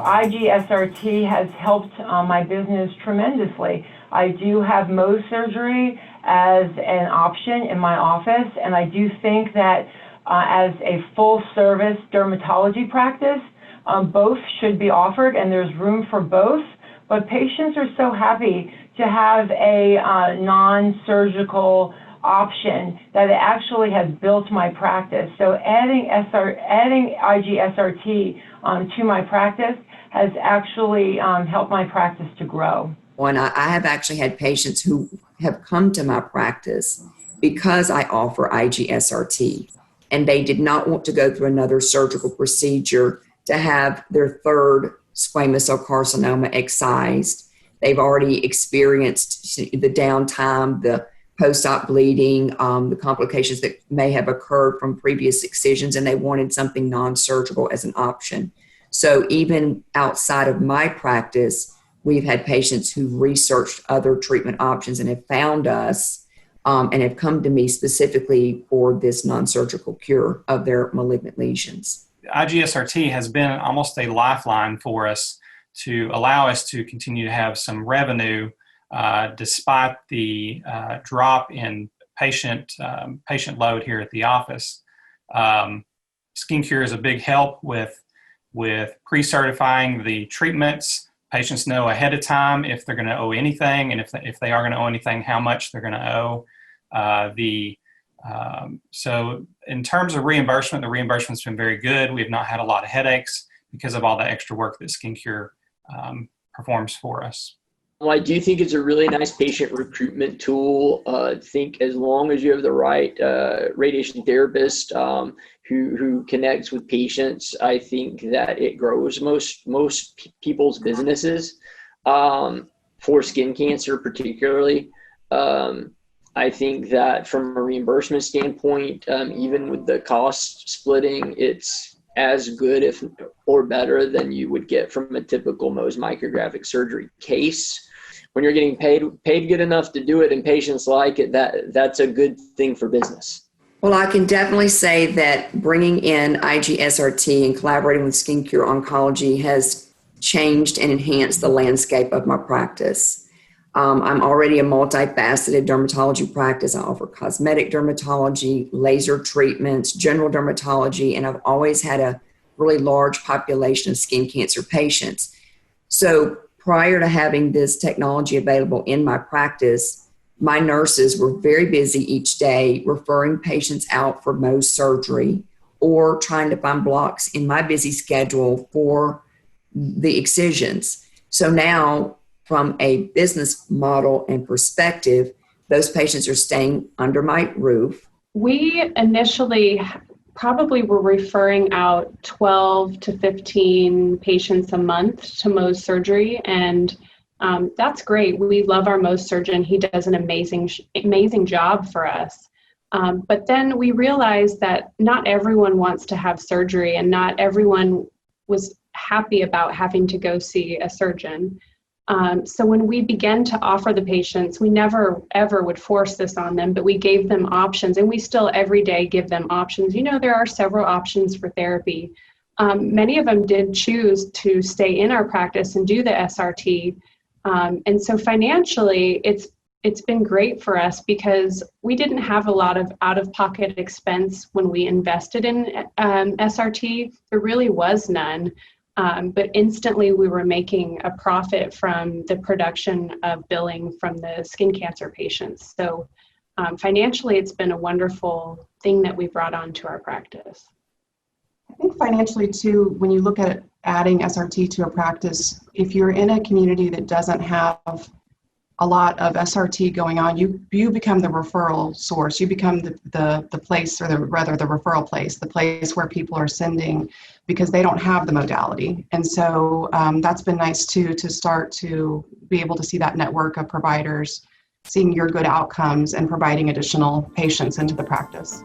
IG-SRT has helped my business tremendously. I do have Mohs surgery as an option in my office, and I do think that as a full-service dermatology practice, both should be offered, and there's room for both. But patients are so happy to have a non-surgical option that it actually has built my practice. So adding IG-SRT to my practice has actually helped my practice to grow. And I have actually had patients who have come to my practice because I offer IG-SRT, and they did not want to go through another surgical procedure to have their third squamous cell carcinoma excised. They've already experienced the downtime, the post-op bleeding, the complications that may have occurred from previous excisions, and they wanted something non-surgical as an option. So even outside of my practice, we've had patients who've researched other treatment options and have found us and have come to me specifically for this non-surgical cure of their malignant lesions. IG-SRT has been almost a lifeline for us to allow us to continue to have some revenue despite the drop in patient load here at the office. SkinCure is a big help with pre-certifying the treatments. Patients know ahead of time if they're going to owe anything, and if they are going to owe anything, how much they're going to owe. So in terms of reimbursement, the reimbursement's been very good. We have not had a lot of headaches because of all the extra work that SkinCure performs for us. Well, I do think it's a really nice patient recruitment tool. I think as long as you have the right radiation therapist who connects with patients, I think that it grows most people's businesses. For skin cancer particularly, I think that from a reimbursement standpoint, even with the cost splitting, it's as good if or better than you would get from a typical Mohs micrographic surgery case. When you're getting paid good enough to do it and patients like it, that's a good thing for business. Well, I can definitely say that bringing in IG-SRT and collaborating with SkinCure Oncology has changed and enhanced the landscape of my practice. I'm already a multifaceted dermatology practice. I offer cosmetic dermatology, laser treatments, general dermatology, and I've always had a really large population of skin cancer patients. So prior to having this technology available in my practice, my nurses were very busy each day referring patients out for Mohs surgery or trying to find blocks in my busy schedule for the excisions. So now, from a business model and perspective, those patients are staying under my roof. We initially probably were referring out 12 to 15 patients a month to Mohs surgery, and that's great. We love our Mohs surgeon. He does an amazing job for us. But then we realized that not everyone wants to have surgery, and not everyone was happy about having to go see a surgeon. So when we began to offer the patients, we never ever would force this on them, but we gave them options, and we still every day give them options. You know, there are several options for therapy. Many of them did choose to stay in our practice and do the SRT. And so financially, it's been great for us because we didn't have a lot of out-of-pocket expense when we invested in SRT. There really was none. But instantly we were making a profit from the production of billing from the skin cancer patients. So financially, it's been a wonderful thing that we brought onto our practice. I think financially too, when you look at adding SRT to a practice, if you're in a community that doesn't have a lot of SRT going on, you become the referral source. You become the place, or the referral place, the place where people are sending because they don't have the modality. And so that's been nice too, to start to be able to see that network of providers, seeing your good outcomes and providing additional patients into the practice.